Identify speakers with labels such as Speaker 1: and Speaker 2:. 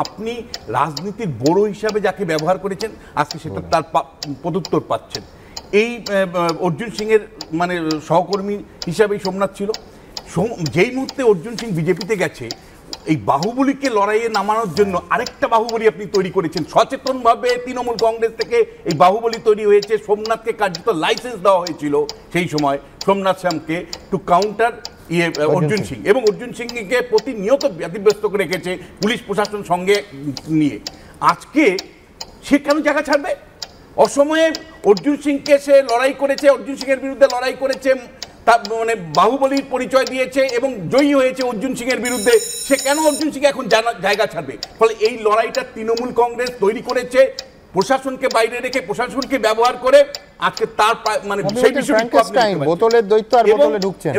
Speaker 1: আপনি রাজনীতির বড় হিসাবে যাকে ব্যবহার করেছেন আজকে সেটা তার প্রত্যুত্তর পাচ্ছেন। এই অর্জুন সিং এর মানে সহকর্মী হিসাবে সোমনাথ ছিল। যেই মুহূর্তে অর্জুন সিং বিজেপিতে গেছে, এই বাহুবলীকে লড়াইয়ে নামানোর জন্য আরেকটা বাহুবলী আপনি তৈরি করেছেন সচেতনভাবে। তৃণমূল কংগ্রেস থেকে এই বাহুবলী তৈরি হয়েছে। সোমনাথকে কার্যত লাইসেন্স দেওয়া হয়েছিল সেই সময়, সোমনাথ শ্যামকে, টু কাউন্টার অর্জুন সিং, এবং অর্জুন সিংকে প্রতিনিয়ত ব্যতিব্যস্ত করে রেখেছে পুলিশ প্রশাসন সঙ্গে নিয়ে। আজকে সে কেন জায়গা ছাড়বে? অসময়ে অর্জুন সিংকে সে লড়াই করেছে, অর্জুন সিংয়ের বিরুদ্ধে লড়াই করেছে, মানে বাহুবলীর পরিচয় দিয়েছে এবং জয়ী হয়েছে অর্জুন সিং এর বিরুদ্ধে। সে কেন অর্জুন সিং এখন জায়গা ছাড়বে? ফলে এই লড়াইটা তৃণমূল কংগ্রেস তৈরি করেছে প্রশাসনকে বাইরে রেখে, প্রশাসনকে ব্যবহার করে। আজকে তার মানে সেই বিষয়টা
Speaker 2: বোতলের দৈত্য আর বোতলে ঢুকছে না।